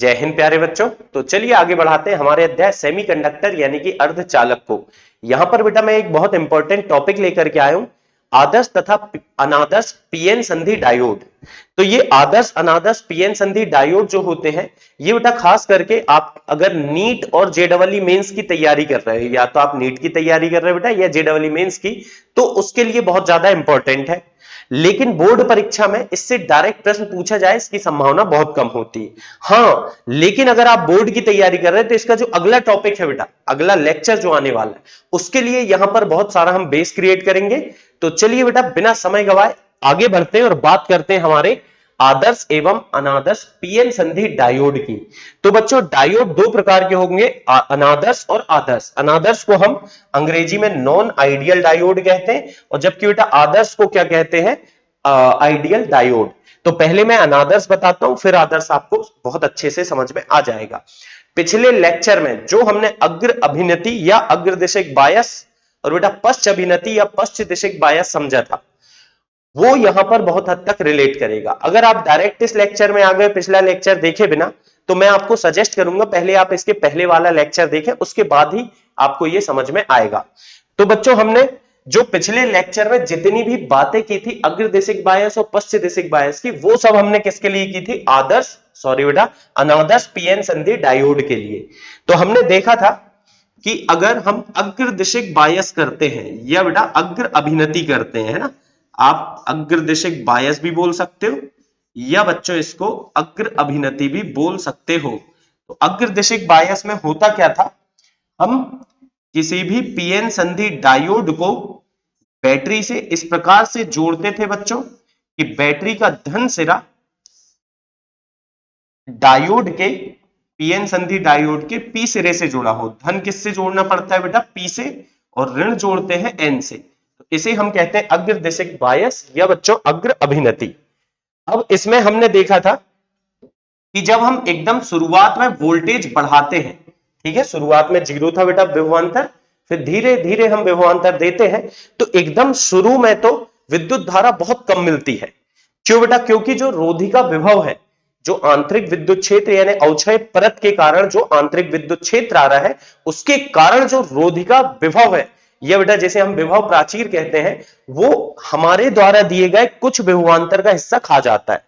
जय हिंद प्यारे बच्चों। तो चलिए आगे बढ़ाते हैं हमारे अध्याय सेमीकंडक्टर यानी कि अर्धचालक को। यहां पर बेटा मैं एक बहुत इंपॉर्टेंट टॉपिक लेकर के आया हूं, आदर्श तथा अनादर्श पीएन संधि डायोड। तो ये आदर्श अनादर्श पीएन संधि डायोड जो होते हैं, ये बेटा खास करके आप अगर नीट और जेडबलई मेंस की तैयारी कर रहे हो, या तो आप नीट की तैयारी कर रहे हो बेटा या जेडबलई मेंस की, तो उसके लिए बहुत ज्यादा इंपॉर्टेंट है। लेकिन बोर्ड परीक्षा में इससे डायरेक्ट प्रश्न पूछा जाए इसकी संभावना बहुत कम होती है। हाँ, लेकिन अगर आप बोर्ड की तैयारी कर रहे हैं तो इसका जो अगला टॉपिक है बेटा, अगला लेक्चर जो आने वाला है, उसके लिए यहां पर बहुत सारा हम बेस क्रिएट करेंगे। तो चलिए बेटा बिना समय गवाए आगे बढ़ते हैं और बात करते हैं हमारे आदर्श एवं अनादर्श पीएन संधि डायोड की। तो बच्चों डायोड दो प्रकार के होंगे, अनादर्श और आदर्श। अनादर्श को हम अंग्रेजी में नॉन आइडियल डायोड कहते हैं, और जबकि बेटा आदर्श को क्या कहते हैं, आइडियल डायोड। तो पहले मैं अनादर्श बताता हूं, फिर आदर्श आपको बहुत अच्छे से समझ में आ जाएगा। पिछले लेक्चर में जो हमने अग्र अभिनति या अग्रदिशिक बायस और बेटा पश्च अभिनति या पश्च दिशिक बायस समझा था, वो यहां पर बहुत हद तक रिलेट करेगा। अगर आप डायरेक्ट इस लेक्चर में आ गए पिछला लेक्चर देखे बिना, तो मैं आपको सजेस्ट करूंगा पहले आप इसके पहले वाला लेक्चर देखें, उसके बाद ही आपको ये समझ में आएगा। तो बच्चों हमने जो पिछले लेक्चर में जितनी भी बातें की थी अग्रदिशिक बायस और पश्च दिशिक बायस की, वो सब हमने किसके लिए की थी, आदर्श सॉरी बेटा अनादर्श पीएन संधि डायोड के लिए। तो हमने देखा था कि अगर हम अग्रदिशिक बायस करते हैं या बेटा अग्र अभिनति करते हैं, है ना, आप अग्रदिशिक बायस भी बोल सकते हो या बच्चों इसको अग्र अभिनति भी बोल सकते हो। तो अग्रदिशिक बायस में होता क्या था, हम किसी भी पीएन संधि डायोड को बैटरी से इस प्रकार से जोड़ते थे बच्चों कि बैटरी का धन सिरा डायोड के पीएन संधि डायोड के पी सिरे से जुड़ा हो। धन किससे जोड़ना पड़ता है बेटा, पी से, और ऋण जोड़ते हैं एन से। तो इसे हम कहते हैं अग्रदिशिक बायस या बच्चों अग्र अभिनति। अब इसमें हमने देखा था कि जब हम एकदम शुरुआत में वोल्टेज बढ़ाते हैं, ठीक है, शुरुआत में 0 था बेटा विभवांतर, फिर धीरे धीरे हम विभवांतर देते हैं, तो एकदम शुरू में तो विद्युत धारा बहुत कम मिलती है। क्यों बेटा, क्योंकि जो रोधिका विभव है, जो आंतरिक विद्युत क्षेत्र यानी अवक्षय परत के कारण जो आंतरिक विद्युत क्षेत्र आ रहा है, उसके कारण जो रोधिका विभव है, यह बेटा जैसे हम विभव प्राचीर कहते हैं, वो हमारे द्वारा दिए गए कुछ विभवांतर का हिस्सा खा जाता है।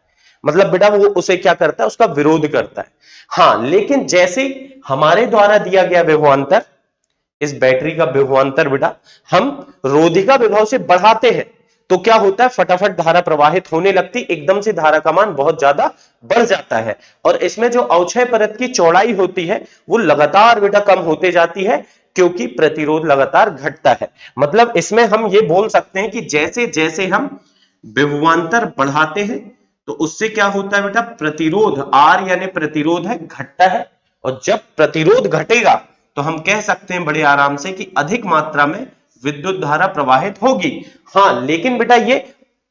मतलब बेटा वो उसे क्या करता है, उसका विरोध करता है। हाँ, लेकिन जैसे हमारे द्वारा दिया गया विभवांतर, इस बैटरी का विभवांतर बेटा हम रोधिका विभव से बढ़ाते हैं, तो क्या होता है, फटाफट धारा प्रवाहित होने लगती, एकदम से धारा का मान बहुत ज्यादा बढ़ जाता है। और इसमें जो अवक्षय परत की चौड़ाई होती है वो लगातार बेटा कम होते जाती है, क्योंकि प्रतिरोध लगातार घटता है। मतलब इसमें हम ये बोल सकते हैं कि जैसे जैसे हम विभवांतर बढ़ाते हैं तो उससे क्या होता है बेटा, प्रतिरोध आर यानी प्रतिरोध है घटता है। और जब प्रतिरोध घटेगा तो हम कह सकते हैं बड़े आराम से कि अधिक मात्रा में विद्युत धारा प्रवाहित होगी। हाँ, लेकिन बेटा ये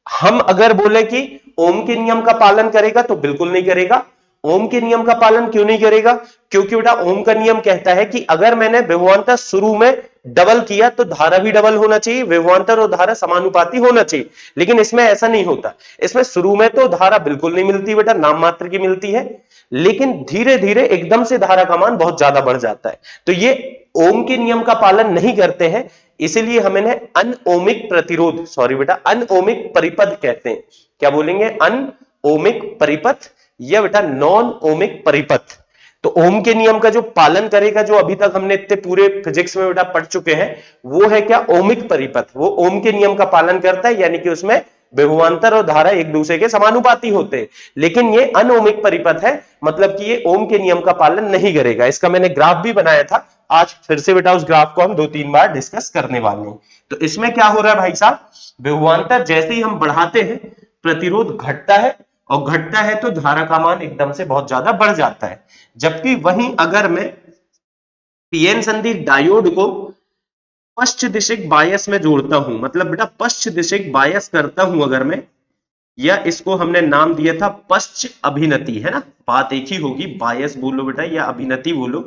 हम अगर बोले कि ओम के नियम का पालन करेगा तो बिल्कुल नहीं करेगा। ओम के नियम का पालन क्यों नहीं करेगा, क्योंकि बेटा ओम का नियम कहता है कि अगर मैंने विभवांतर शुरू में डबल किया तो धारा भी डबल होना चाहिए, विभवांतर और धारा समानुपाती होना चाहिए। लेकिन इसमें ऐसा नहीं होता, इसमें शुरू में तो धारा बिल्कुल नहीं मिलती बेटा, नाम मात्र की मिलती है, लेकिन धीरे धीरे एकदम से धारा का मान बहुत ज्यादा बढ़ जाता है। तो ये ओम के नियम का पालन नहीं करते हैं, इसलिए हम इन्हें अनओमिक प्रतिरोध सॉरी बेटा अनओमिक परिपथ कहते हैं। क्या बोलेंगे, अनओमिक परिपथ या बेटा नॉन ओमिक परिपथ। तो ओम के नियम का जो पालन करेगा, जो अभी तक हमने इतने पूरे फिजिक्स में बेटा पढ़ चुके हैं, वो है क्या, ओमिक परिपथ। वो ओम के नियम का पालन करता है, यानी कि उसमें विभवांतर और धारा एक दूसरे के समानुपाती होते हैं। लेकिन ये अनओमिक परिपथ है, मतलब कि ये ओम के नियम का पालन नहीं करेगा। इसका मैंने ग्राफ भी बनाया था, आज फिर से बेटा उस ग्राफ को हम 2-3 बार डिस्कस करने वाले हैं। तो इसमें क्या हो रहा है भाई साहब, विभवांतर जैसे ही हम बढ़ाते हैं प्रतिरोध घटता है, और घटता है तो धारा का मान एकदम से बहुत ज्यादा बढ़ जाता है। जबकि वहीं अगर मैं पीएन संधि डायोड को पश्च दिशिक बायस में जोड़ता हूं, मतलब बेटा पश्च दिशिक बायस करता हूं अगर मैं, या इसको हमने नाम दिया था पश्च अभिनति, है ना, बात एक ही होगी, बायस बोलो बेटा या अभिनति बोलो।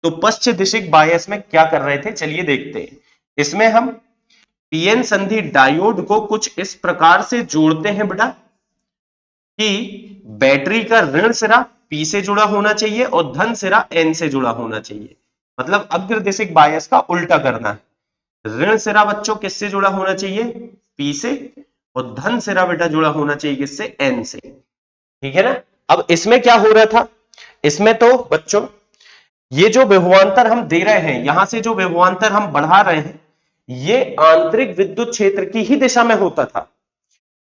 तो पश्च दिशिक बायस में क्या कर रहे थे, चलिए देखते हैं। इसमें हम पीएन संधि डायोड को कुछ इस प्रकार से जोड़ते हैं बेटा कि बैटरी का ऋण सिरा P से जुड़ा होना चाहिए और धन सिरा N से जुड़ा होना चाहिए। मतलब अग्रदिशिक बायस का उल्टा करना है। ऋण सिरा बच्चों किससे जुड़ा होना चाहिए? P से, और धन सिरा बेटा जुड़ा होना चाहिए किससे? N से। ठीक है ना। अब इसमें क्या हो रहा था? इसमें तो बच्चों ये जो विभवांतर हम दे रहे हैं, यहां से जो विभवांतर हम बढ़ा रहे हैं, ये आंतरिक विद्युत क्षेत्र की ही दिशा में होता था।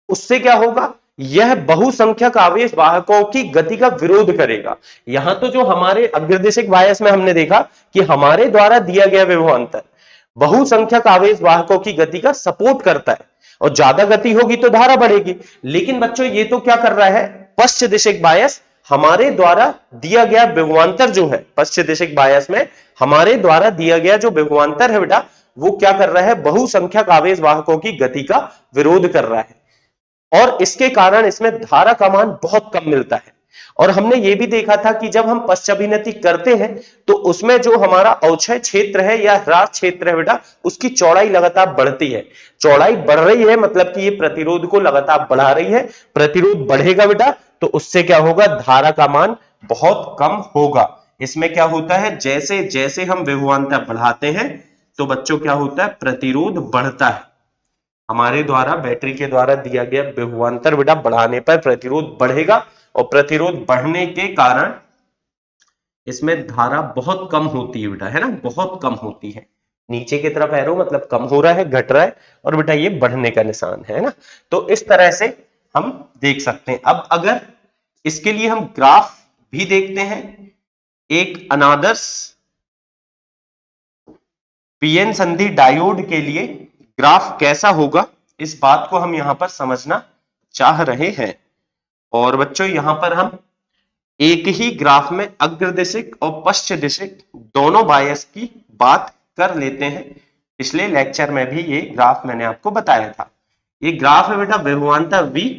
उससे क्या होगा? यह बहुसंख्यक आवेश वाहकों की गति का विरोध करेगा। यहां तो जो हमारे अग्रदिशिक बायस में हमने देखा कि हमारे द्वारा दिया गया विभवांतर बहुसंख्यक आवेश वाहकों की गति का सपोर्ट करता है, और ज्यादा गति होगी तो धारा बढ़ेगी। लेकिन बच्चों ये तो क्या कर रहा है? पश्च दिशिक बायस हमारे द्वारा दिया गया विभवांतर जो है, पश्च दिशिक बायस में हमारे द्वारा दिया गया जो विभवांतर है बेटा, वो क्या कर रहा है? बहुसंख्यक आवेश वाहकों की गति का विरोध कर रहा है, और इसके कारण इसमें धारा का मान बहुत कम मिलता है। और हमने ये भी देखा था कि जब हम पश्चाभिनति करते हैं तो उसमें जो हमारा अवक्षय क्षेत्र है या ह्रास क्षेत्र है बेटा, उसकी चौड़ाई लगातार बढ़ती है। चौड़ाई बढ़ रही है मतलब कि ये प्रतिरोध को लगातार बढ़ा रही है। प्रतिरोध बढ़ेगा बेटा तो उससे क्या होगा? धारा का मान बहुत कम होगा। इसमें क्या होता है? जैसे जैसे हम विभवांतर बढ़ाते हैं तो बच्चों क्या होता है? प्रतिरोध बढ़ता है। हमारे द्वारा बैटरी के द्वारा दिया गया विभवांतर बेटा बढ़ाने पर प्रतिरोध बढ़ेगा, और प्रतिरोध बढ़ने के कारण इसमें धारा बहुत कम होती है बेटा, है ना, बहुत कम होती है। नीचे की तरफ एरो मतलब कम हो रहा है, घट रहा है, और बेटा ये बढ़ने का निशान है ना। तो इस तरह से हम देख सकते हैं। अब अगर इसके लिए हम ग्राफ भी देखते हैं, एक अनादर्श पीएन संधि डायोड के लिए ग्राफ कैसा होगा, इस बात को हम यहां पर समझना चाह रहे हैं। और बच्चों यहां पर हम एक ही ग्राफ में अग्रदिशिक और पश्चदिशिक दोनों बायस की बात कर लेते हैं। पिछले लेक्चर में भी ये ग्राफ मैंने आपको बताया था। ये ग्राफ है बेटा विभवांतर V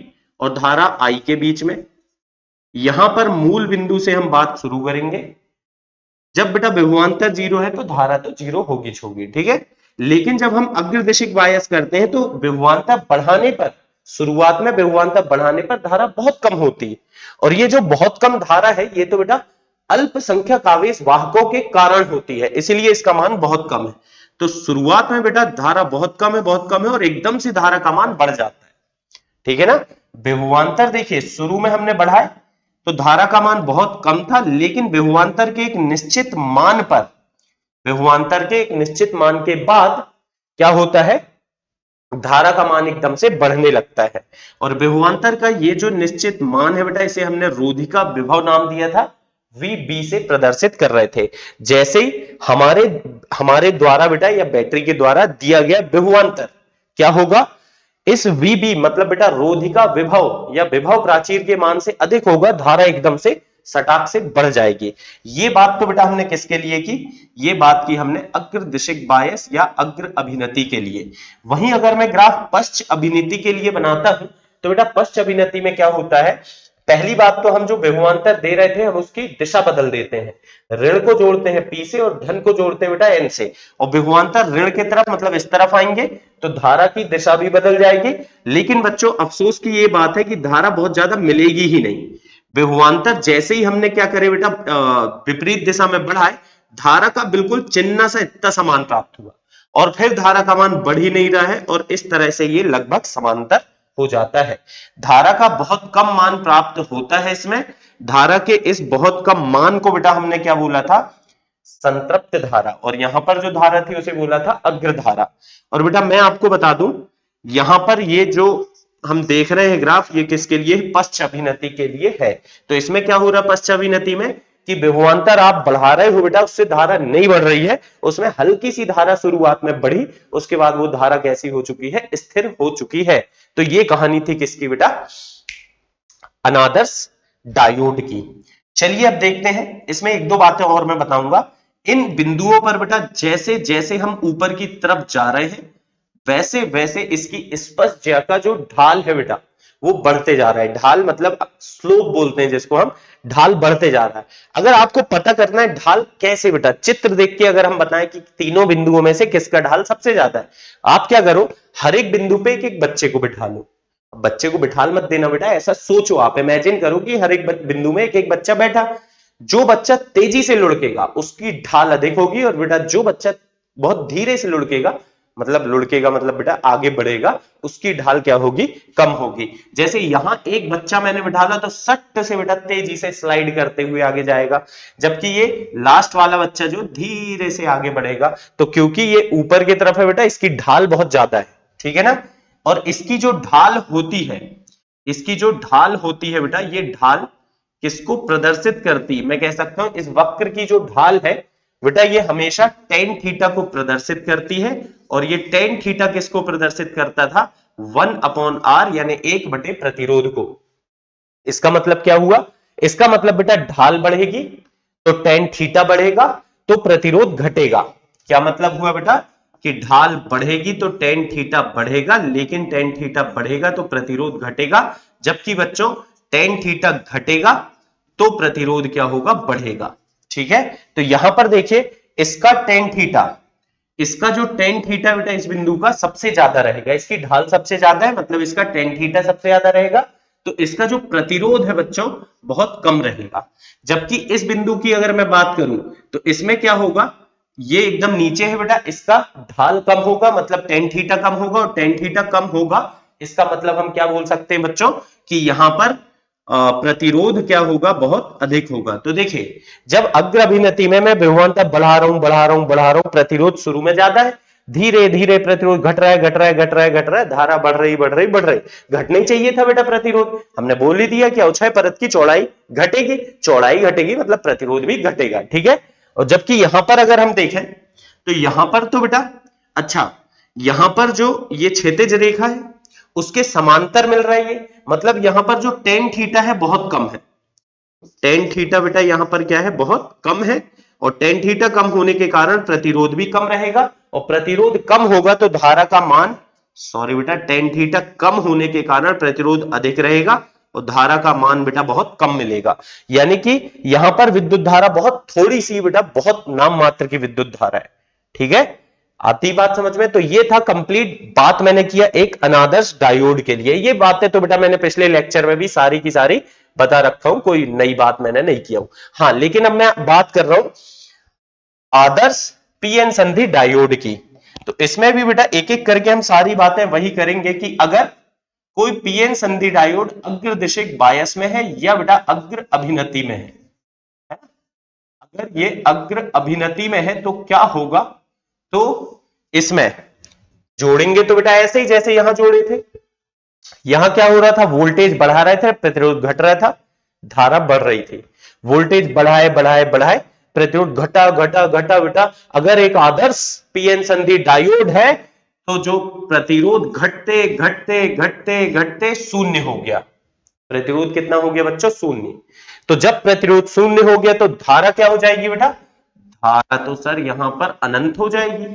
और धारा I के बीच में। यहां पर मूल बिंदु से हम बात शुरू करेंगे। जब बेटा विभवांतर 0 है तो धारा तो 0 होगी होगी, ठीक है। लेकिन जब हम अग्रदिशिक बायस करते हैं तो विभवांतर बढ़ाने पर, शुरुआत में विभवांतर बढ़ाने पर धारा बहुत कम होती है। और ये जो बहुत कम धारा है ये तो बेटा अल्पसंख्यक आवेश वाहकों के कारण होती है, इसलिए इसका मान बहुत कम है। तो शुरुआत में बेटा धारा बहुत कम है, बहुत कम है, और एकदम से धारा का मान बढ़ जाता है, ठीक है ना। विभवांतर देखिए शुरू में हमने बढ़ाए तो धारा का मान बहुत कम था, लेकिन विभवांतर के एक निश्चित मान पर, विभवांतर के एक निश्चित मान के बाद क्या होता है? धारा का मान एकदम से बढ़ने लगता है। और विभवांतर का ये जो निश्चित मान है बेटा, इसे हमने रोधिका विभव नाम दिया था, VB से प्रदर्शित कर रहे थे। जैसे ही हमारे द्वारा बेटा या बैटरी के द्वारा दिया गया विभवांतर क्या होगा? इस VB मतलब बेटा रोधिका विभव या विभव प्राचीर के मान से अधिक होगा, धारा एकदम से सटाक से बढ़ जाएगी। ये बात तो बेटा हमने किसके लिए की? ये बात की हमने अग्रदिशिक बायस या अग्र अभिनति के लिए। वहीं अगर मैं ग्राफ पश्च अभिनति के लिए बनाता हूं तो बेटा पश्च अभिनति में क्या होता है? पहली बात तो हम जो विभवांतर दे रहे थे हम उसकी दिशा बदल देते हैं। ऋण को जोड़ते हैं P से और धन को जोड़ते हैं बेटा N से, और विभवांतर ऋण की तरफ मतलब इस तरफ आएंगे तो धारा की दिशा भी बदल जाएगी। लेकिन बच्चों अफसोस की ये बात है कि धारा बहुत ज्यादा मिलेगी ही नहीं। विभवांतर जैसे ही हमने क्या करे बेटा विपरीत दिशा में बढ़ाए, धारा का बिल्कुल चिन्ह सा इतना समान प्राप्त हुआ, और फिर धारा का मान बढ़ ही नहीं रहा है, और इस तरह से ये लगभग समांतर हो जाता है। धारा का बहुत कम मान प्राप्त होता है इसमें। धारा के इस बहुत कम मान को बेटा हमने क्या बोला था? संतृप्त धारा। और यहां पर जो धारा थी उसे बोला था अग्रधारा। और बेटा मैं आपको बता दूं, यहां पर ये जो हम देख रहे हैं ग्राफ, ये किसके लिए? पश्च अभिनति के लिए है। तो इसमें क्या हो रहा है पश्च अभिनति में कि विभवांतर आप बढ़ा रहे हो बेटा, उससे धारा नहीं बढ़ रही है, उसमें हल्की सी धारा शुरुआत में बढ़ी, उसके बाद वो धारा कैसी हो चुकी है? स्थिर हो चुकी है। तो ये कहानी थी किसकी बेटा? अनादर्श डायोड की। चलिए अब देखते हैं, इसमें एक दो बातें और मैं बताऊंगा। इन बिंदुओं पर बेटा जैसे जैसे हम ऊपर की तरफ जा रहे हैं वैसे वैसे इसकी स्पर्शज्या का जो ढाल है बेटा वो बढ़ते जा रहा है। ढाल मतलब स्लोप बोलते हैं जिसको हम, ढाल बढ़ते जा रहा है। अगर आपको पता करना है ढाल कैसे बेटा, चित्र देख के अगर हम बताएं कि तीनों बिंदुओं में से किसका ढाल सबसे ज्यादा है, आप क्या करो, हर एक बिंदु पे एक एक बच्चे को बिठा लो बच्चे को बिठाल मत देना बेटा, ऐसा सोचो, आप इमेजिन करो कि हर एक बिंदु में एक एक बच्चा बैठा। जो बच्चा तेजी से लुढ़केगा उसकी ढाल अधिक होगी, और बेटा जो बच्चा बहुत धीरे से लुढ़केगा मतलब बेटा आगे बढ़ेगा, उसकी ढाल क्या होगी, कम होगी। जैसे यहां एक बच्चा मैंने बिठाला तो सट से बेटा तेजी से स्लाइड करते हुए आगे जाएगा, जबकि ये लास्ट वाला बच्चा जो धीरे से आगे बढ़ेगा, तो क्योंकि ये ऊपर की तरफ है बेटा, इसकी ढाल बहुत ज्यादा है, ठीक है ना। और इसकी जो ढाल होती है बेटा, ये ढाल किसको प्रदर्शित करती, मैं कह सकता हूं इस वक्र की जो ढाल है बेटा, ये हमेशा टेन थीटा को प्रदर्शित करती है। और ये टेन थीटा किसको प्रदर्शित करता था, 1/r, यानी 1 बटे प्रतिरोध को। इसका मतलब क्या हुआ, इसका मतलब बेटा ढाल बढ़ेगी तो टेन थीटा बढ़ेगा, तो प्रतिरोध घटेगा। क्या मतलब हुआ बेटा, कि ढाल बढ़ेगी तो टेन थीटा बढ़ेगा, लेकिन टेन थीटा बढ़ेगा तो प्रतिरोध घटेगा, जबकि बच्चों टेन थीटा घटेगा तो प्रतिरोध क्या होगा, बढ़ेगा। ठीक है, तो यहां पर देखिए इसका टेन थीटा, इसका जो टेन थीटा बेटा इस बिंदु का सबसे ज्यादा रहेगा, इसकी ढाल सबसे ज्यादा है, मतलब इसका टेन थीटा सबसे ज्यादा रहेगा, तो इसका जो प्रतिरोध है बच्चों बहुत कम रहेगा। जबकि इस बिंदु की अगर मैं बात करूं तो इसमें क्या होगा, ये एकदम नीचे है बेटा, इसका ढाल कम होगा, मतलब टेन थीटा कम होगा, और टेन थीटा कम होगा इसका मतलब हम क्या बोल सकते हैं बच्चों, कि यहां पर प्रतिरोध क्या होगा, बहुत अधिक होगा। तो देखिए जब अग्र अभिनति में मैं विभवांतर बढ़ा रहा हूं, प्रतिरोध शुरू में ज्यादा है, धीरे धीरे प्रतिरोध घट रहा है, धारा बढ़ रही, घटना ही चाहिए था बेटा प्रतिरोध, हमने बोल ही दिया कि अवक्षय परत की चौड़ाई घटेगी मतलब प्रतिरोध भी घटेगा, ठीक है। और जबकि यहां पर अगर हम देखें तो यहां पर तो बेटा, अच्छा यहां पर जो ये क्षैतिज रेखा है उसके समांतर मिल रहा है ये, मतलब यहां पर जो टेन थीटा है बहुत कम है, टेन थीटा बेटा यहां पर क्या है, बहुत कम है, और टेन थीटा कम होने के कारण प्रतिरोध भी कम रहेगा, और प्रतिरोध कम होगा तो धारा का मान, सॉरी बेटा, टेन थीटा कम होने के कारण प्रतिरोध अधिक रहेगा और धारा का मान बेटा बहुत कम मिलेगा। यानी कि यहां पर विद्युत धारा बहुत थोड़ी सी बेटा, बहुत नाम मात्र की विद्युत धारा है, ठीक है। आती बात समझ में, तो ये था कंप्लीट बात मैंने किया एक अनादर्श डायोड के लिए। ये बातें तो बेटा मैंने पिछले लेक्चर में भी सारी की सारी बता रखा हूं, कोई नई बात मैंने नहीं किया हूं। हाँ, लेकिन अब मैं बात कर रहा हूं आदर्श पीएन संधि डायोड की। तो इसमें भी बेटा एक एक करके हम सारी बातें वही करेंगे कि अगर कोई पीएन संधि डायोड अग्रदिशिक बायस में है या बेटा अग्र अभिनति में है, अगर ये अग्र अभिनति में है तो क्या होगा, तो इसमें जोड़ेंगे तो बेटा ऐसे ही जैसे यहां जोड़े थे, यहां क्या हो रहा था, वोल्टेज बढ़ा रहे थे, प्रतिरोध घट रहा था, धारा बढ़ रही थी, वोल्टेज बढ़ाए प्रतिरोध घटा बेटा। अगर एक आदर्श पीएन संधि डायोड है तो जो प्रतिरोध घटते शून्य हो गया, प्रतिरोध कितना हो गया बच्चों, शून्य। तो जब प्रतिरोध शून्य हो गया तो धारा क्या हो जाएगी बेटा, धारा तो सर यहां पर अनंत हो जाएगी।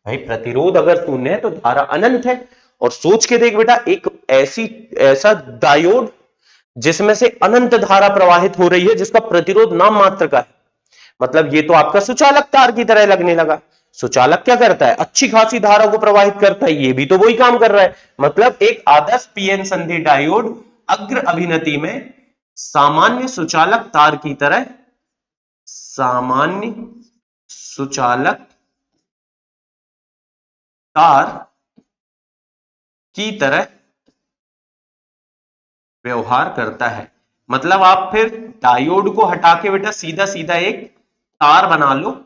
भाई प्रतिरोध अगर शून्य है तो धारा अनंत है। और सोच के देख बेटा, एक ऐसा डायोड जिसमें से अनंत धारा प्रवाहित हो रही है, जिसका प्रतिरोध नाम मात्र का है, मतलब ये तो आपका सुचालक तार की तरह लगने लगा। सुचालक क्या करता है, अच्छी खासी धारा को प्रवाहित करता है, ये भी तो वही काम कर रहा है। मतलब एक आदर्श पीएन संधि डायोड अग्र अभिनति में सामान्य सुचालक तार की तरह, सामान्य सुचालक तार की तरह व्यवहार करता है। मतलब आप फिर डायोड को हटा के बेटा सीधा सीधा एक तार बना लो,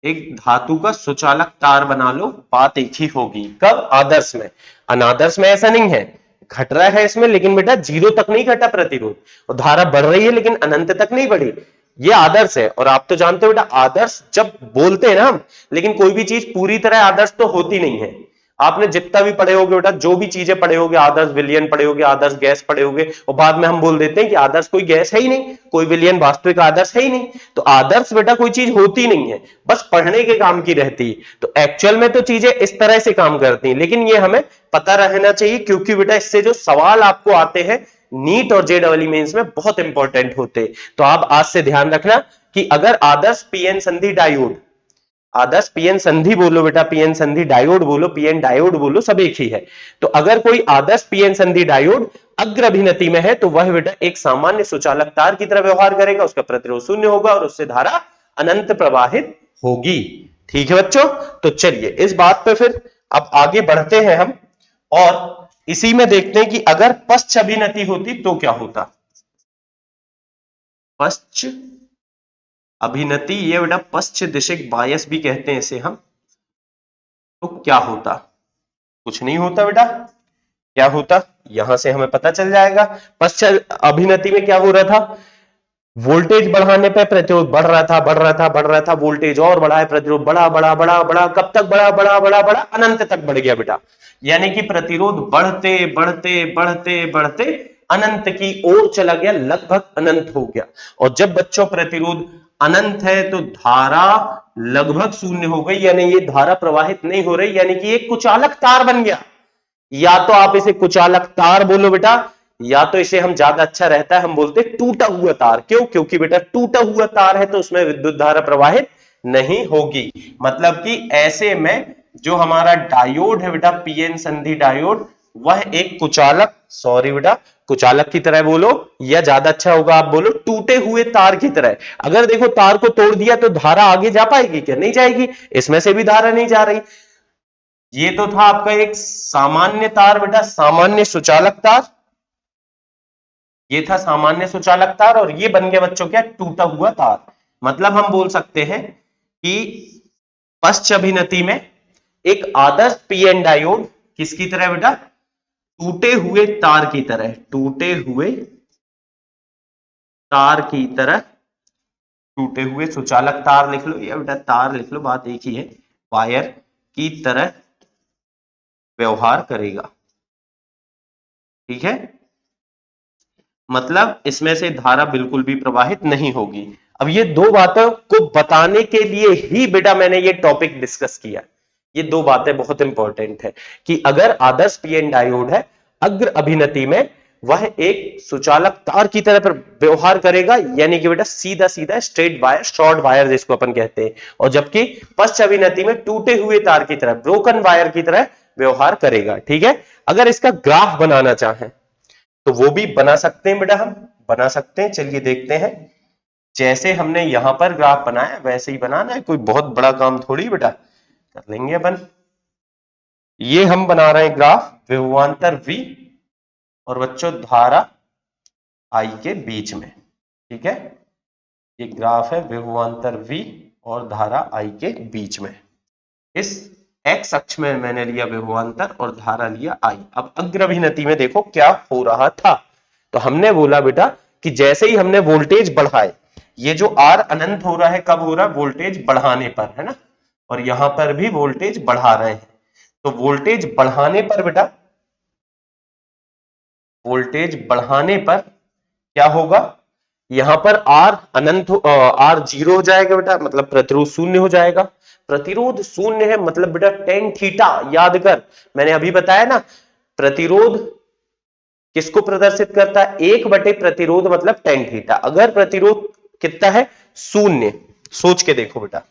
एक धातु का सुचालक तार बना लो, बात एक ही होगी। कब, आदर्श में। अनादर्श में ऐसा नहीं है, घट रहा है इसमें, लेकिन बेटा जीरो तक नहीं घटा प्रतिरोध, और धारा बढ़ रही है लेकिन अनंत तक नहीं बढ़ी। ये आदर्श है। और आप तो जानते हो बेटा, आदर्श जब बोलते हैं ना हम, लेकिन कोई भी चीज पूरी तरह आदर्श तो होती नहीं है। आपने जितना भी पढ़े होगे बेटा, जो भी चीजें पढ़े होगे, आदर्श विलयन पढ़े होगे, आदर्श गैस पढ़े होगे, और बाद में हम बोल देते हैं कि आदर्श कोई गैस है ही नहीं, कोई विलयन वास्तविक आदर्श है ही नहीं। तो आदर्श बेटा कोई चीज होती नहीं है, बस पढ़ने के काम की रहती है। तो एक्चुअल में तो चीजें इस तरह से काम करती हैं, लेकिन ये हमें पता रहना चाहिए, क्योंकि बेटा इससे जो सवाल आपको आते हैं नीट और जेईई मेंस में बहुत इंपॉर्टेंट होते हैं। तो आप आज से ध्यान रखना कि अगर आदर्श पीएन संधि डायोड आदर्श पीएन संधि बोलो बेटा, पीएन संधि डायोड बोलो, पीएन डायोड बोलो, सब एक ही है। तो अगर कोई आदर्श पीएन संधि डायोड अग्र अभिनति में है तो वह बेटा एक सामान्य सुचालक तार की तरह व्यवहार करेगा, उसका प्रतिरोध शून्य होगा और उससे धारा अनंत प्रवाहित होगी। ठीक है बच्चों, तो चलिए इस बात पे फिर अब आगे बढ़ते हैं हम, और इसी में देखते हैं कि अगर पश्च अभिनति होती तो क्या होता। पश्च अभिनति, ये बेटा पश्च दिशिक बायस भी कहते हैं इसे हम, तो क्या होता? कुछ नहीं होता बेटा। क्या होता यहां से हमें पता चल जाएगा। पश्च अभिनति में क्या हो रहा था, वोल्टेज बढ़ाने पे प्रतिरोध बढ़ रहा था, बढ़ रहा था, बढ़ रहा था, वोल्टेज और बढ़ा है, प्रतिरोध बड़ा बड़ा बड़ा बड़ा, कब तक बड़ा बड़ा बड़ा बड़ा, अनंत तक बढ़ गया बेटा। यानी कि प्रतिरोध बढ़ते बढ़ते बढ़ते बढ़ते अनंत की ओर चला गया, लगभग अनंत हो गया। और जब बच्चों प्रतिरोध अनंत है तो धारा लगभग शून्य हो गई, यानी ये धारा प्रवाहित नहीं हो रही, यानी कि एक कुचालक तार बन गया। या तो आप इसे कुचालक तार बोलो बेटा, या तो इसे हम ज्यादा अच्छा रहता है हम बोलते टूटा हुआ तार। क्यों? क्योंकि बेटा टूटा हुआ तार है तो उसमें विद्युत धारा प्रवाहित नहीं होगी। मतलब कि ऐसे में जो हमारा डायोड है बेटा, पीएन संधि डायोड, वह एक कुचालक, सॉरी बेटा कुचालक की तरह बोलो, या ज्यादा अच्छा होगा आप बोलो टूटे हुए तार की तरह। अगर देखो तार को तोड़ दिया तो धारा आगे जा पाएगी क्या? नहीं जाएगी, इसमें से भी धारा नहीं जा रही। ये तो था आपका एक सामान्य तार बेटा, सामान्य सुचालक तार, ये था सामान्य सुचालक तार, और ये बन गया बच्चों क्या? टूटा हुआ तार। मतलब हम बोल सकते हैं कि पश्च अभिनति में एक आदर्श पीएन डायोड किसकी तरह बेटा? टूटे हुए तार की तरह, टूटे हुए तार की तरह, टूटे हुए सुचालक तार लिख लो या बेटा तार लिख लो, बात एक ही है, वायर की तरह व्यवहार करेगा। ठीक है, मतलब इसमें से धारा बिल्कुल भी प्रवाहित नहीं होगी। अब ये दो बातों को बताने के लिए ही बेटा मैंने ये टॉपिक डिस्कस किया। ये दो बातें बहुत इंपॉर्टेंट है कि अगर आदर्श पीएन डायोड है अग्र अभिनति में, वह एक सुचालक तार की तरह व्यवहार करेगा, यानी कि बेटा सीधा सीधा स्ट्रेट वायर, शॉर्ट वायर जिसको अपन कहते हैं। और जबकि पश्च अभिनति में टूटे हुए तार की तरह, ब्रोकन वायर की तरह व्यवहार करेगा। ठीक है, अगर इसका ग्राफ बनाना चाहें तो वो भी बना सकते हैं बेटा, हम बना सकते हैं। चलिए देखते हैं, जैसे हमने यहां पर ग्राफ बनाया वैसे ही बनाना है, कोई बहुत बड़ा काम थोड़ी बेटा, कर लेंगे अपन। ये हम बना रहे हैं ग्राफ विभवांतर V और बच्चों धारा I के बीच में। ठीक है, ये ग्राफ है विभवांतर V और धारा I के बीच में। इस एक्स अक्ष में मैंने लिया विभवांतर और धारा लिया I। अब अग्रभिनति में देखो क्या हो रहा था। तो हमने बोला बेटा कि जैसे ही हमने वोल्टेज बढ़ाए, ये जो R अनंत हो रहा है, कब हो रहा है? वोल्टेज बढ़ाने पर, है ना। और यहां पर भी वोल्टेज बढ़ा रहे हैं, तो वोल्टेज बढ़ाने पर बेटा, वोल्टेज बढ़ाने पर क्या होगा? यहां पर R अनंत R जीरो हो जाएगा बेटा, मतलब प्रतिरोध शून्य हो जाएगा। प्रतिरोध शून्य है मतलब बेटा टेन थीटा, याद कर मैंने अभी बताया ना, प्रतिरोध किसको प्रदर्शित करता है? एक बटे प्रतिरोध मतलब टेन थीटा। अगर प्रतिरोध कितना है? शून्य। सोच के देखो बेटा,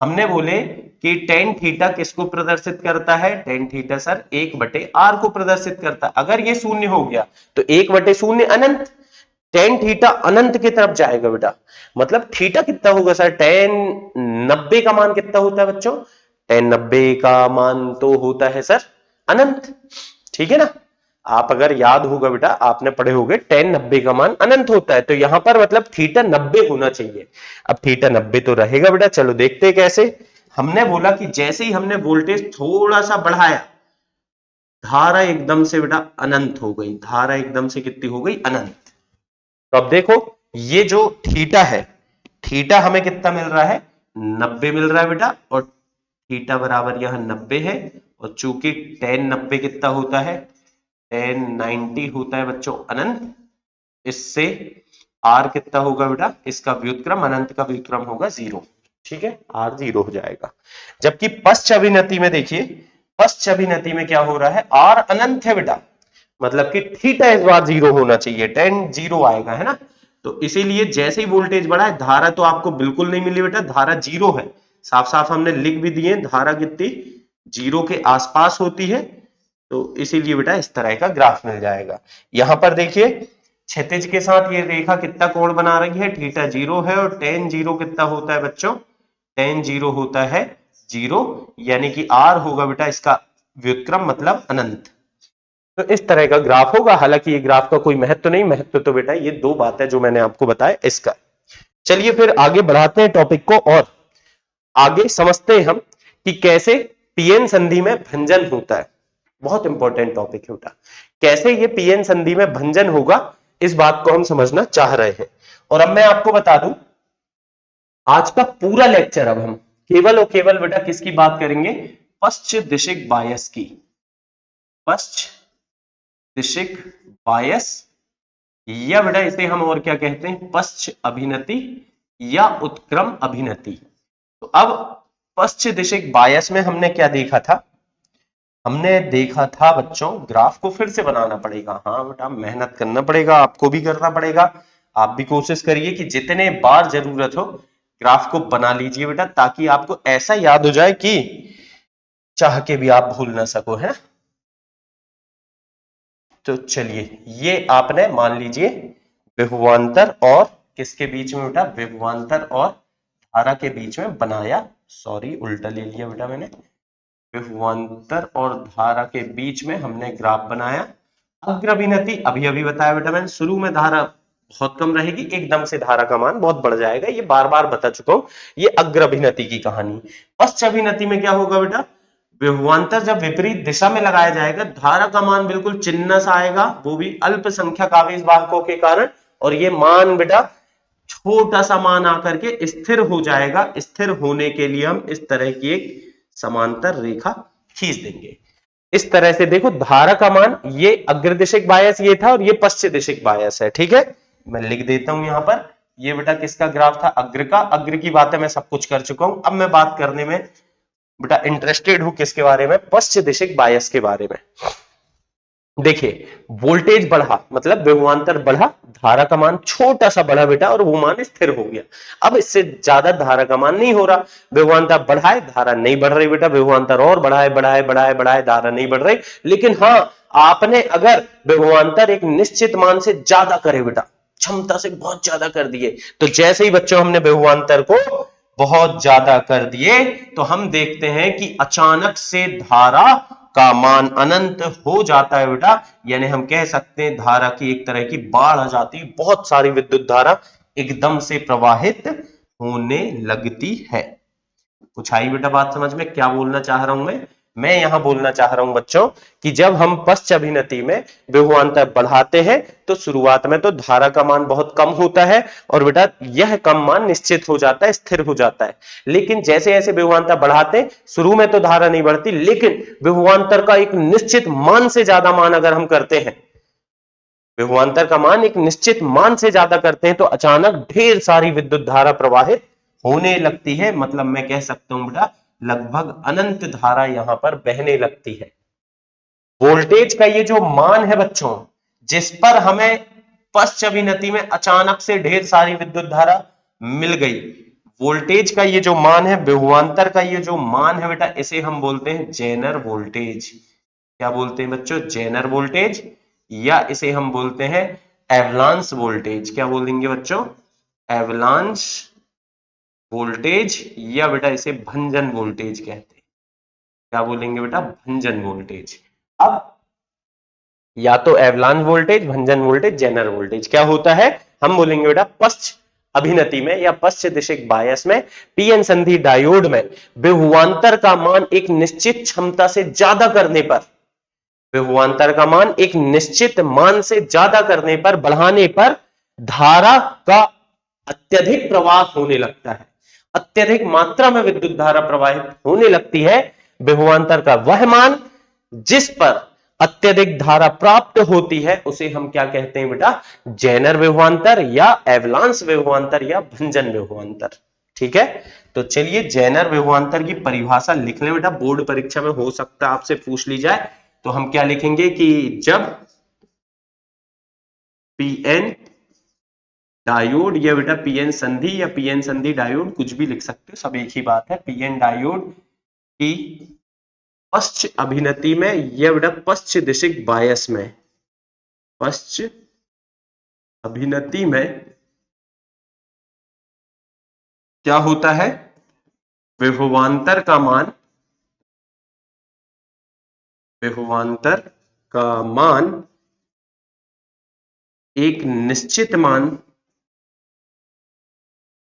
हमने बोले कि टेन थीटा किसको प्रदर्शित करता है? टेन थीटा सर एक बटे आर को प्रदर्शित करता है। अगर ये शून्य हो गया तो एक बटे शून्य अनंत, टेन थीटा अनंत की तरफ जाएगा बेटा। मतलब थीटा कितना होगा सर? टेन 90 का मान कितना होता है बच्चों? टेन 90 का मान तो होता है सर अनंत। ठीक है ना, आप अगर याद होगा बेटा, आपने पढ़े होंगे टेन 90 का मान अनंत होता है, तो यहां पर मतलब थीटा 90 होना चाहिए। अब थीटा 90 तो रहेगा बेटा, चलो देखते हैं कैसे। हमने बोला कि जैसे ही हमने वोल्टेज थोड़ा सा बढ़ाया, धारा एकदम से बेटा अनंत हो गई। धारा एकदम से कितनी हो गई? अनंत। तो अब देखो ये जो थीटा है, थीटा हमें कितना मिल रहा है? 90 मिल रहा है बेटा, और थीटा बराबर यहां 90 है। और चूंकि टेन 90 कितना होता है? टेन 90 होता है बच्चों अनंत। इससे आर कितना होगा बेटा? इसका व्युत्क्रम, अनंत का व्युत्क्रम होगा 0। ठीक है, आर 0 हो जाएगा। जबकि पश्च अभिनति में देखिए, पश्च अभिनति में क्या हो रहा है? आर अनंत है बेटा, मतलब कि थीटा इस बार 0 होना चाहिए, टेन 0 आएगा, है ना। तो इसीलिए जैसे ही वोल्टेज बढ़ा है, धारा तो आपको बिल्कुल नहीं मिली बेटा, धारा 0 है। साफ साफ हमने लिख भी दिए, धारा कितनी 0 के आसपास होती है, तो इसीलिए बेटा इस तरह का ग्राफ मिल जाएगा। यहां पर देखिए क्षैतिज के साथ ये रेखा कितना कोण बना रही है, थीटा 0 है, और tan 0 कितना होता है बच्चों, tan 0 होता है 0, यानी कि r होगा बेटा इसका व्युत्क्रम मतलब अनंत। तो इस तरह का ग्राफ होगा। हालांकि ये ग्राफ का कोई महत्व नहीं, महत्व तो बेटा ये दो बात है जो मैंने आपको बताया इसका। चलिए फिर आगे बढ़ाते हैं टॉपिक को और आगे समझते हैं हम कि कैसे पीएन संधि में भंजन होता है। बहुत इंपॉर्टेंट टॉपिक है बेटा, कैसे ये पीएन संधि में भंजन होगा इस बात को हम समझना चाह रहे हैं। और अब मैं आपको बता दूं, आज का पूरा लेक्चर अब हम केवल और केवल बेटा किसकी बात करेंगे, पश्च दिशिक बायस की। पश्च दिशिक बायस, या बेटा इसे हम और क्या कहते हैं, पश्च अभिनति या उत्क्रम अभिनति। तो अब पश्च दिशिक बायस में हमने क्या देखा था, हमने देखा था बच्चों, ग्राफ को फिर से बनाना पड़ेगा। हाँ बेटा मेहनत करना पड़ेगा, आपको भी करना पड़ेगा। आप भी कोशिश करिए कि जितने बार जरूरत हो ग्राफ को बना लीजिए बेटा, ताकि आपको ऐसा याद हो जाए कि चाह के भी आप भूल ना सको, है। तो चलिए ये आपने मान लीजिए विभवांतर और किसके बीच में बेटा, विभवांतर और धारा के बीच में बनाया, सॉरी उल्टा ले लिया बेटा मैंने, विभवांतर और धारा के बीच में हमने ग्राफ बनाया। अग्रभिनति अभी अभी बताया बेटा मैंने, शुरू में धारा बहुत कम रहेगी, एकदम से धारा का मान बहुत बढ़ जाएगा, ये बार बार बता चुका हूं, ये अग्रभिनति की कहानी। पश्चाभिनति में क्या होगा बेटा, विभवांतर जब विपरीत दिशा में लगाया जाएगा, धारा का मान बिल्कुल चिन्ह सा आएगा, वो भी अल्पसंख्यक आवेश वाहकों के कारण, और ये मान बेटा छोटा सा मान आकर के स्थिर हो जाएगा। स्थिर होने के लिए हम इस तरह की एक समांतर रेखा खींच देंगे। इस तरह से देखो, धारा का मान ये अग्रदिशिक बायस ये था और ये पश्चिदिशिक बायस है, ठीक है। मैं लिख देता हूं यहां पर, ये बेटा किसका ग्राफ था, अग्र का। अग्र की बातें मैं सब कुछ कर चुका हूं, अब मैं बात करने में बेटा इंटरेस्टेड हूं किसके बारे में, पश्चिदिशिक बायस के बारे में। देखिए वोल्टेज बढ़ा मतलब विभवांतर बढ़ा, धारा का मान छोटा सा बढ़ा बेटा, और वो मान स्थिर हो गया। अब इससे ज्यादा धारा का मान नहीं हो रहा, विभवांतर बढ़ाए धारा नहीं बढ़ रही बेटा, विभवांतर और बढ़ाए बढ़ाए बढ़ाए बढ़ाए धारा नहीं बढ़ रही। लेकिन हाँ, आपने अगर विभवांतर एक निश्चित मान से ज्यादा करे बेटा, क्षमता से बहुत ज्यादा कर दिए, तो जैसे ही बच्चों हमने विभवांतर को बहुत ज्यादा कर दिए, तो हम देखते हैं कि अचानक से धारा का मान अनंत हो जाता है बेटा। यानी हम कह सकते हैं धारा की एक तरह की बाढ़ आ जाती है, बहुत सारी विद्युत धारा एकदम से प्रवाहित होने लगती है। कुछ आई बेटा बात समझ में, क्या बोलना चाह रहा हूं मैं यहां बोलना चाह रहा हूं बच्चों कि जब हम पश्चाभिनति में विभवांतर बढ़ाते हैं तो शुरुआत में तो धारा का मान बहुत कम होता है, और बेटा यह कम मान निश्चित हो जाता है, स्थिर हो जाता है। लेकिन जैसे जैसे विभवांतर बढ़ाते हैं, शुरू में तो धारा नहीं बढ़ती, लेकिन विभवांतर का एक निश्चित मान से ज्यादा मान अगर हम करते हैं, विभवांतर का मान एक निश्चित मान से ज्यादा करते हैं, तो अचानक ढेर सारी विद्युत धारा प्रवाहित होने लगती है। मतलब मैं कह सकता हूं बेटा लगभग अनंत धारा यहां पर बहने लगती है। वोल्टेज का ये जो मान है बच्चों, जिस पर हमें पश्चाभिनति में अचानक से ढेर सारी विद्युत धारा मिल गई, वोल्टेज का ये जो मान है, विभवांतर का ये जो मान है बेटा, इसे हम बोलते हैं जेनर वोल्टेज। क्या बोलते हैं बच्चों, जेनर वोल्टेज, या इसे हम बोलते हैं एवलांस वोल्टेज। क्या बोलेंगे बच्चों, एवलांस वोल्टेज, या बेटा इसे भंजन वोल्टेज कहते हैं। क्या बोलेंगे बेटा, भंजन वोल्टेज। अब या तो एवलांस वोल्टेज, भंजन वोल्टेज, जेनर वोल्टेज। क्या होता है, हम बोलेंगे बेटा पश्च अभिनति में या पश्चदिशिक बायस में, पीएन संधि डायोड में विभवांतर का मान एक निश्चित क्षमता से ज्यादा करने पर, विभवांतर का मान एक निश्चित मान से ज्यादा करने पर, बढ़ाने पर धारा का अत्यधिक प्रवाह होने लगता है, अत्यधिक मात्रा में विद्युत धारा प्रवाहित होने लगती है। विभवांतर का वह मान जिस पर अत्यधिक धारा प्राप्त होती है उसे हम क्या कहते हैं बेटा, जेनर विभवांतर या एवलांस विभवांतर या भंजन विभवांतर। ठीक है, तो चलिए जेनर विभवांतर की परिभाषा लिख लें बेटा, बोर्ड परीक्षा में हो सकता है आपसे पूछ ली जाए। तो हम क्या लिखेंगे कि जब Pn डायोड या बेटा पीएन संधि या पीएन संधि डायोड, कुछ भी लिख सकते हो, सब एक ही बात है। पीएन डायोड की पश्च अभिनति में या बेटा पश्च दिशिक बायस में, पश्च अभिनति में क्या होता है, विभवांतर का मान, विभवांतर का मान एक निश्चित मान,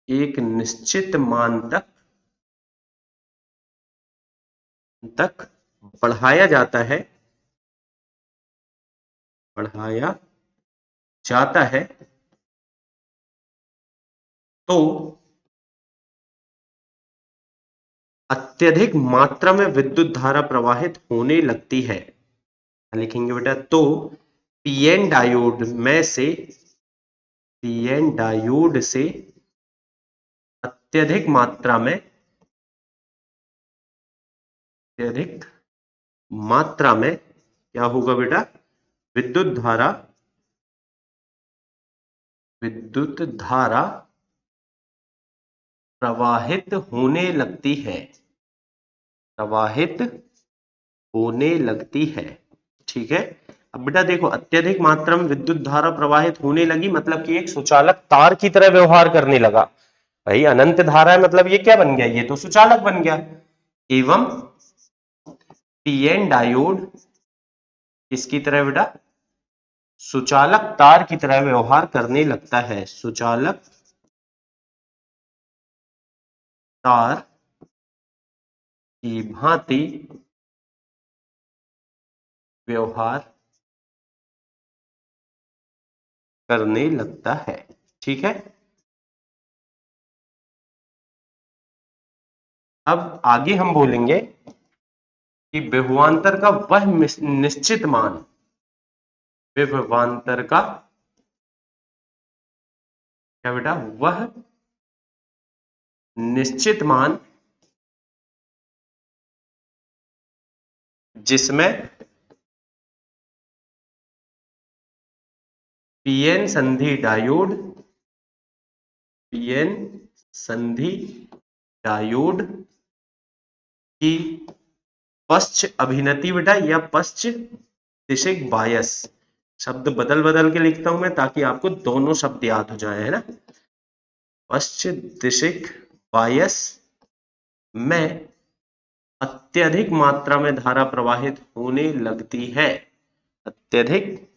एक निश्चित मान तक बढ़ाया जाता है, बढ़ाया जाता है तो अत्यधिक मात्रा में विद्युत धारा प्रवाहित होने लगती है। लिखेंगे बेटा, तो पीएन डायोड में से, पीएन डायोड से अत्यधिक मात्रा में, अत्यधिक मात्रा में क्या होगा बेटा, विद्युत धारा, विद्युत धारा प्रवाहित होने लगती है, प्रवाहित होने लगती है। ठीक है, अब बेटा देखो, अत्यधिक मात्रा में विद्युत धारा प्रवाहित होने लगी मतलब कि एक सुचालक तार की तरह व्यवहार करने लगा। भाई अनंत धारा है मतलब ये क्या बन गया, ये तो सुचालक बन गया। एवं पीएन डायोड किसकी तरह बेटा, सुचालक तार की तरह व्यवहार करने लगता है, सुचालक तार की भांति व्यवहार करने लगता है। ठीक है, अब आगे हम बोलेंगे कि विभवांतर का वह निश्चित मान, विभवांतर का क्या बेटा, वह निश्चित मान जिसमें पीएन संधि डायोड, पीएन संधि डायोड की पश्च अभिनति बेटा या पश्च दिशिक बायस, शब्द बदल बदल के लिखता हूं मैं ताकि आपको दोनों शब्द याद हो जाए, है ना। पश्च दिशिक बायस में अत्यधिक मात्रा में धारा प्रवाहित होने लगती है, अत्यधिक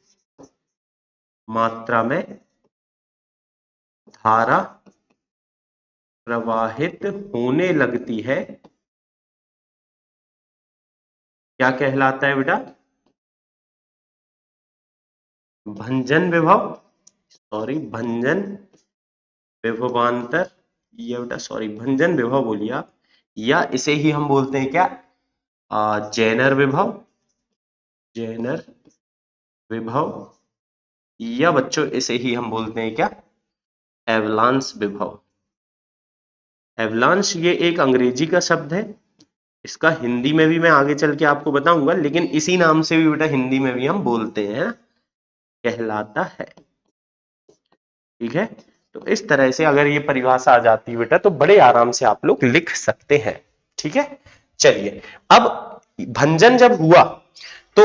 मात्रा में धारा प्रवाहित होने लगती है, क्या कहलाता है बेटा, भंजन विभव, सॉरी भंजन विभवांतर, ये बेटा सॉरी भंजन विभव बोलिए आप, या इसे ही हम बोलते हैं क्या, जेनर विभव, जेनर विभव, या बच्चों इसे ही हम बोलते हैं क्या, एवलांस विभव। एवलांस ये एक अंग्रेजी का शब्द है, इसका हिंदी में भी मैं आगे चल के आपको बताऊंगा, लेकिन इसी नाम से भी बेटा हिंदी में भी हम बोलते हैं, कहलाता है। ठीक है, तो इस तरह से अगर ये परिभाषा आ जाती है बेटा तो बड़े आराम से आप लोग लिख सकते हैं। ठीक है, चलिए अब भंजन जब हुआ तो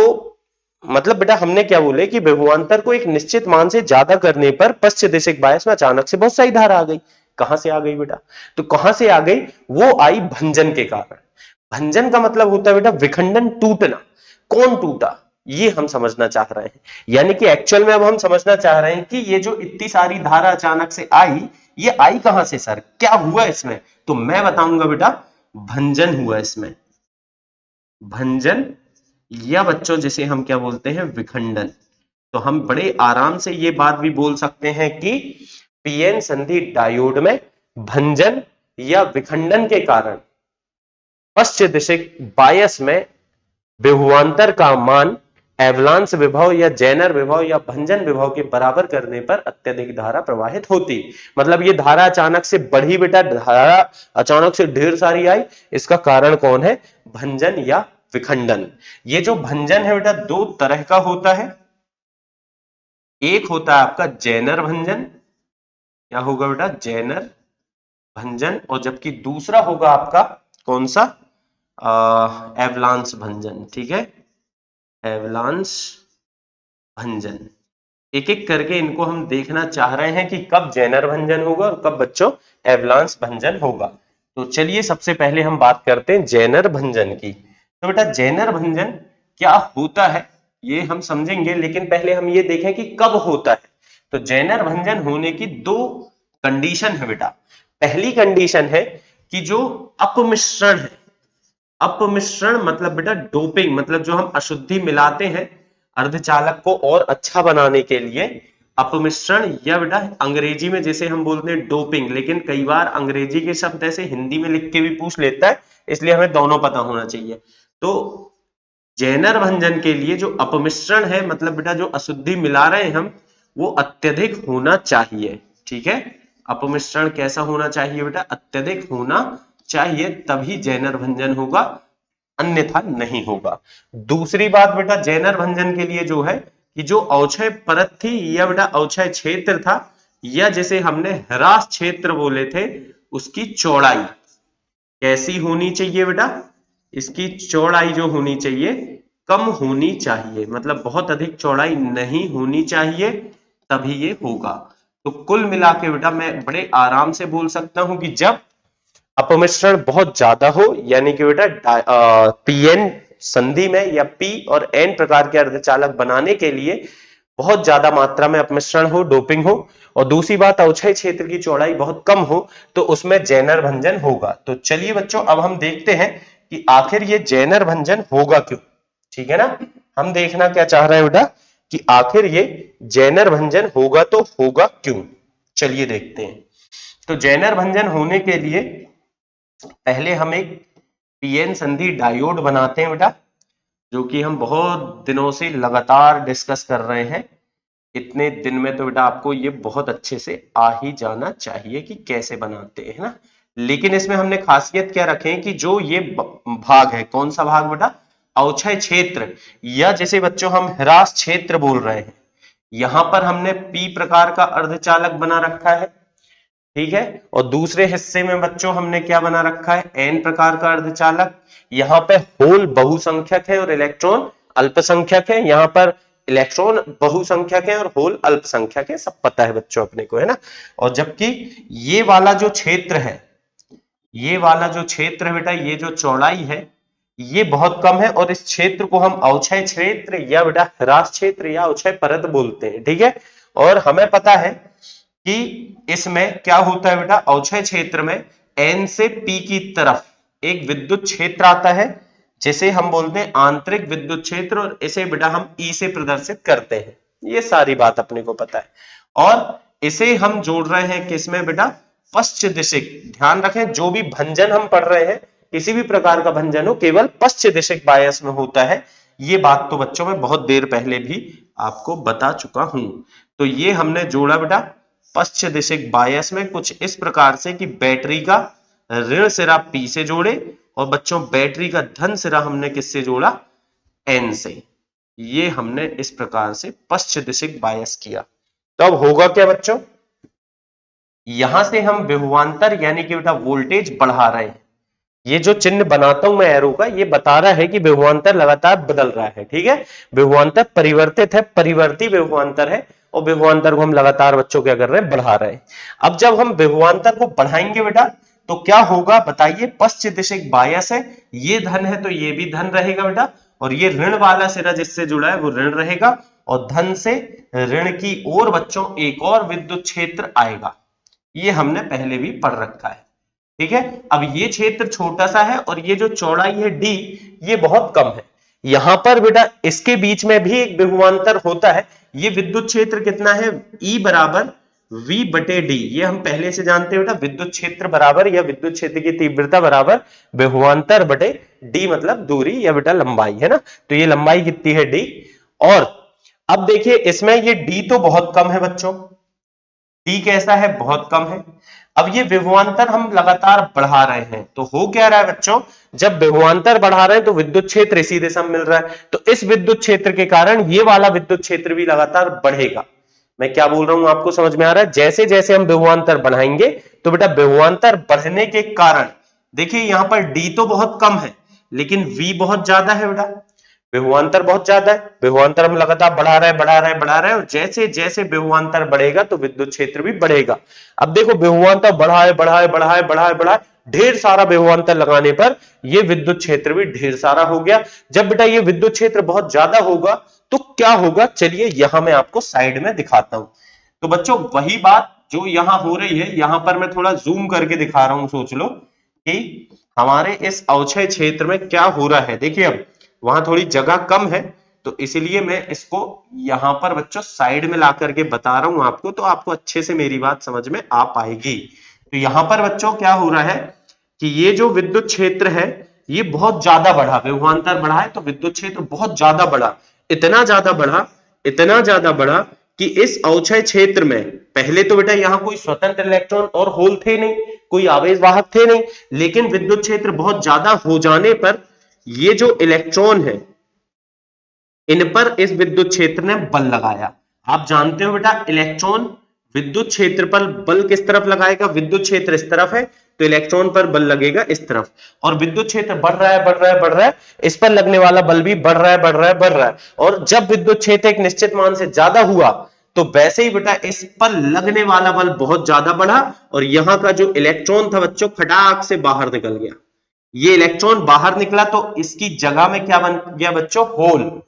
मतलब बेटा हमने क्या बोले कि विभवांतर को एक निश्चित मान से ज्यादा करने पर पश्च दिशिक बायस में अचानक से बहुत सारी धारा आ गई। कहां से आ गई बेटा, तो कहां से आ गई, वो आई भंजन के कारण। भंजन का मतलब होता है बेटा विखंडन, टूटना। कौन टूटा, ये हम समझना चाह रहे हैं, यानी कि एक्चुअल में अब हम समझना चाह रहे हैं कि ये जो इतनी सारी धारा अचानक से आई, ये आई कहां से सर, क्या हुआ इसमें, तो मैं बताऊंगा बेटा भंजन हुआ इसमें, भंजन, या बच्चों जिसे हम क्या बोलते हैं, विखंडन। तो हम बड़े आराम से ये बात भी बोल सकते हैं कि पीएन संधि डायोड में भंजन या विखंडन के कारण पश्च दिशिक बायस में विभवांतर का मान एवलांस विभव या जेनर विभव या भंजन विभव के बराबर करने पर अत्यधिक धारा प्रवाहित होती। मतलब ये धारा अचानक से बढ़ी बेटा, धारा अचानक से ढेर सारी आई, इसका कारण कौन है, भंजन या विखंडन। ये जो भंजन है बेटा दो तरह का होता है, एक होता है आपका जेनर भंजन, क्या होगा बेटा, जेनर भंजन, और जबकि दूसरा होगा आपका कौन सा, एवलांस भंजन। ठीक है, एवलांस भंजन। एक एक करके इनको हम देखना चाह रहे हैं कि कब जेनर भंजन होगा और कब बच्चों एवलांस भंजन होगा। तो चलिए सबसे पहले हम बात करते हैं जेनर भंजन की। तो बेटा जेनर भंजन क्या होता है ये हम समझेंगे, लेकिन पहले हम ये देखें कि कब होता है। तो जेनर भंजन होने की दो कंडीशन है बेटा। पहली कंडीशन है कि जो अपमिश्रण है, अपमिश्रण मतलब बेटा डोपिंग, मतलब जो हम अशुद्धि मिलाते हैं अर्धचालक को और अच्छा बनाने के लिए, अपमिश्रण, या बेटा अंग्रेजी में जैसे हम बोलते हैं डोपिंग, लेकिन कई बार अंग्रेजी के शब्द ऐसे हिंदी में लिख के भी पूछ लेता है, इसलिए हमें दोनों पता होना चाहिए। तो जेनर भंजन के लिए जो अपमिश्रण है, मतलब बेटा जो अशुद्धि मिला रहे हैं हम, वो अत्यधिक होना चाहिए। ठीक है, अपमिश्रण कैसा होना चाहिए बेटा, अत्यधिक होना चाहिए, तभी जेनर भंजन होगा, अन्यथा नहीं होगा। दूसरी बात बेटा जेनर भंजन के लिए जो है कि जो अवक्षय परत थी या बेटा अवक्षय क्षेत्र था, या जैसे हमने ह्रास क्षेत्र बोले थे, उसकी चौड़ाई कैसी होनी चाहिए बेटा, इसकी चौड़ाई जो होनी चाहिए कम होनी चाहिए, मतलब बहुत अधिक चौड़ाई नहीं होनी चाहिए, तभी ये होगा। तो कुल मिला के बेटा मैं बड़े आराम से बोल सकता हूं कि जब अपमिश्रण बहुत ज्यादा हो, यानी कि बेटा पीएन संधि में या पी और एन प्रकार के अर्धचालक बनाने के लिए बहुत ज्यादा मात्रा में अपमिश्रण हो, डोपिंग हो, और दूसरी बात अवक्षय क्षेत्र की चौड़ाई बहुत कम हो, तो उसमें जेनर भंजन होगा। तो चलिए बच्चों अब हम देखते हैं कि आखिर ये जेनर भंजन होगा क्यों। ठीक है ना, हम देखना क्या चाह रहे हैं बेटा कि आखिर ये जेनर भंजन होगा तो होगा क्यों। चलिए देखते हैं। तो जेनर भंजन होने के लिए पहले हम एक पीएन संधि डायोड बनाते हैं बेटा, जो कि हम बहुत दिनों से लगातार डिस्कस कर रहे हैं। इतने दिन में तो बेटा आपको ये बहुत अच्छे से आ ही जाना चाहिए कि कैसे बनाते हैं ना। लेकिन इसमें हमने खासियत क्या रखें कि जो ये भाग है, कौन सा भाग बेटा, अवक्षय क्षेत्र, या जैसे बच्चों हम ह्रास क्षेत्र बोल रहे हैं, यहां पर हमने पी प्रकार का अर्धचालक बना रखा है। ठीक है, और दूसरे हिस्से में बच्चों हमने क्या बना रखा है, एन प्रकार का अर्धचालक। यहां पे होल बहुसंख्यक है और इलेक्ट्रॉन अल्पसंख्यक है, यहां पर इलेक्ट्रॉन बहुसंख्यक है और होल अल्पसंख्यक है, सब पता है बच्चों अपने को, है ना। और जबकि ये वाला जो क्षेत्र है, ये वाला जो क्षेत्र है बेटा, ये जो चौड़ाई है ये बहुत कम है, और इस क्षेत्र को हम अवक्षय क्षेत्र या बेटा ह्रास क्षेत्र या अवक्षय परत बोलते हैं। ठीक है, और हमें पता है कि इसमें क्या होता है बेटा, अवक्षय क्षेत्र में एन से पी की तरफ एक विद्युत क्षेत्र आता है, जिसे हम बोलते हैं आंतरिक विद्युत क्षेत्र, और इसे बेटा हम ई से प्रदर्शित करते हैं। ये सारी बात अपने को पता है, और इसे हम जोड़ रहे हैं किसमें बेटा, पश्च दिशिक। ध्यान रखें जो भी भंजन हम पढ़ रहे हैं, किसी भी प्रकार का भंजन हो, केवल पश्च दिशिक बायस में होता है। ये बात तो बच्चों में बहुत देर पहले भी आपको बता चुका हूं। तो ये हमने जोड़ा बेटा पश्च दिशिक बायस में कुछ इस प्रकार से कि बैटरी का ऋण सिरा पी से जोड़े, और बच्चों बैटरी का धन सिरा हमने किससे जोड़ा, एन से। ये हमने इस प्रकार से पश्च दिशिक बायस किया। तो अब होगा क्या बच्चों, यहां से हम विभवांतर यानी कि बेटा वोल्टेज बढ़ा रहे हैं। ये जो चिन्ह बनाता हूं मैं एरो का, ये बता रहा है कि विभवांतर लगातार बदल रहा है। ठीक है, विभवांतर परिवर्तित है, परिवर्ती विभवांतर है, और विभवांतर को हम लगातार बच्चों क्या कर रहे हैं, बढ़ा रहे हैं। अब जब हम विभवांतर को बढ़ाएंगे बेटा तो क्या होगा बताइए, पश्चिम दिशा बायस है, ये धन है तो ये भी धन रहेगा बेटा, और ये ऋण वाला सिरा जिससे जुड़ा है वो ऋण रहेगा, और धन से ऋण की ओर बच्चों एक और विद्युत क्षेत्र आएगा। ये हमने पहले भी पढ़ रखा है। ठीक है, अब ये क्षेत्र छोटा सा है और ये जो चौड़ाई है डी, ये बहुत कम है। यहां पर बेटा इसके बीच में भी एक विभवांतर होता है। ये विद्युत क्षेत्र कितना है, ई बराबर वी बटे डी, ये हम पहले से जानते हैं बेटा, विद्युत क्षेत्र बराबर या विद्युत क्षेत्र की तीव्रता बराबर विभवांतर बटे डी, मतलब दूरी या बेटा लंबाई, है ना। तो ये लंबाई कितनी है, डी। और अब देखिए इसमें ये डी तो बहुत कम है बच्चों, डी कैसा है, बहुत कम है। अब ये विभवांतर हम लगातार बढ़ा रहे हैं, तो हो क्या रहा है बच्चों, जब विभवांतर बढ़ा रहे हैं तो विद्युत क्षेत्र इसी दिशा में मिल रहा है, तो इस विद्युत क्षेत्र के कारण ये वाला विद्युत क्षेत्र भी लगातार बढ़ेगा। मैं क्या बोल रहा हूं आपको समझ में आ रहा है? जैसे जैसे हम विभवांतर बढ़ाएंगे तो बेटा विभवांतर बढ़ने के कारण देखिए यहां पर डी तो बहुत कम है लेकिन वी बहुत ज्यादा है बेटा, विभवांतर बहुत ज्यादा है, विभवांतर हम लगातार बढ़ा रहे हैं बढ़ा रहे हैं बढ़ा रहे हैं और जैसे जैसे विभवांतर बढ़ेगा तो विद्युत क्षेत्र भी बढ़ेगा। अब देखो विभवांतर बढ़ाए बढ़ाए बढ़ाए बढ़ाए बढ़ाए ढेर सारा विभवांतर लगाने पर ये विद्युत क्षेत्र भी ढेर सारा हो गया। जब बेटा ये विद्युत क्षेत्र बहुत ज्यादा होगा तो क्या होगा, चलिए यहां मैं आपको साइड में दिखाता हूं। तो बच्चों वही बात जो यहां हो रही है यहां पर मैं थोड़ा जूम करके दिखा रहा हूं, सोच लो कि हमारे इस अवक्षय क्षेत्र में क्या हो रहा है। देखिए अब वहां थोड़ी जगह कम है तो इसलिए मैं इसको यहां पर बच्चों साइड में ला करके बता रहा हूं आपको, तो आपको अच्छे से मेरी बात समझ में आ पाएगी। तो यहां पर बच्चों क्या हो रहा है कि ये जो विद्युत क्षेत्र है ये बहुत ज्यादा बढ़ा, विभवांतर बढ़ा है तो विद्युत क्षेत्र बहुत ज्यादा बढ़ा, इतना ज्यादा बढ़ा, इतना ज्यादा बढ़ा कि इस अवक्षय क्षेत्र में पहले तो बेटा यहां कोई स्वतंत्र इलेक्ट्रॉन और होल थे नहीं, कोई आवेश वाहक थे नहीं, लेकिन विद्युत क्षेत्र बहुत ज्यादा हो जाने पर ये जो इलेक्ट्रॉन है इन पर इस विद्युत क्षेत्र ने बल लगाया। आप जानते हो बेटा इलेक्ट्रॉन विद्युत क्षेत्र पर बल किस तरफ लगाएगा, विद्युत क्षेत्र इस तरफ है तो इलेक्ट्रॉन पर बल लगेगा इस तरफ, और विद्युत क्षेत्र बढ़ रहा है बढ़ रहा है बढ़ रहा है, इस पर लगने वाला बल भी बढ़ रहा है बढ़ रहा है बढ़ रहा है, और जब विद्युत क्षेत्र एक निश्चित मान से ज्यादा हुआ तो वैसे ही बेटा इस पर लगने वाला बल बहुत ज्यादा बढ़ा और यहां का जो इलेक्ट्रॉन था बच्चों फटाक से बाहर निकल गया। ये इलेक्ट्रॉन बाहर निकला तो इसकी जगह में क्या बन गया बच्चों, होल।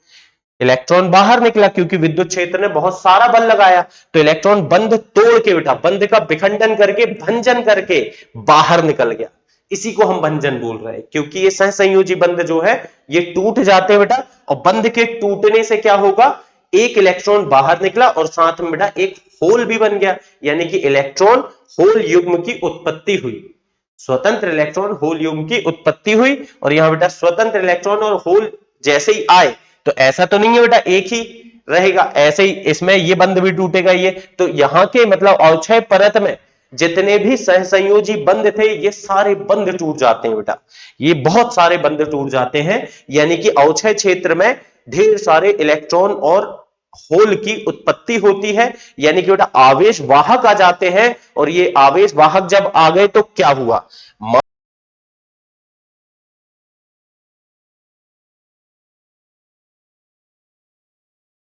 इलेक्ट्रॉन बाहर निकला क्योंकि विद्युत क्षेत्र ने बहुत सारा बल लगाया, तो इलेक्ट्रॉन बंध तोड़ के बेटा बंध का विखंडन करके भंजन करके बाहर निकल गया। इसी को हम भंजन बोल रहे हैं क्योंकि ये सहसंयोजी बंध जो है ये टूट जाते हैं बेटा, और बंध के टूटने से क्या होगा, एक इलेक्ट्रॉन बाहर निकला और साथ में बेटा एक होल भी बन गया, यानी कि इलेक्ट्रॉन होल युग्म की उत्पत्ति हुई, स्वतंत्र इलेक्ट्रॉन होल युग्म की उत्पत्ति हुई। और यहां बेटा स्वतंत्र इलेक्ट्रॉन और होल जैसे ही आए तो ऐसा तो नहीं है बेटा एक ही रहेगा, ऐसे ही इसमें ये बंध भी टूटेगा, ये तो यहां के मतलब अवक्षय परत में जितने भी सहसंयोजी बंध थे ये सारे बंध टूट जाते हैं बेटा, ये बहुत सारे बंध टूट जाते हैं, यानी कि अवक्षय क्षेत्र में ढेर सारे इलेक्ट्रॉन और होल की उत्पत्ति होती है, यानी कि बेटा आवेश वाहक आ जाते हैं, और ये आवेश वाहक जब आ गए तो क्या हुआ,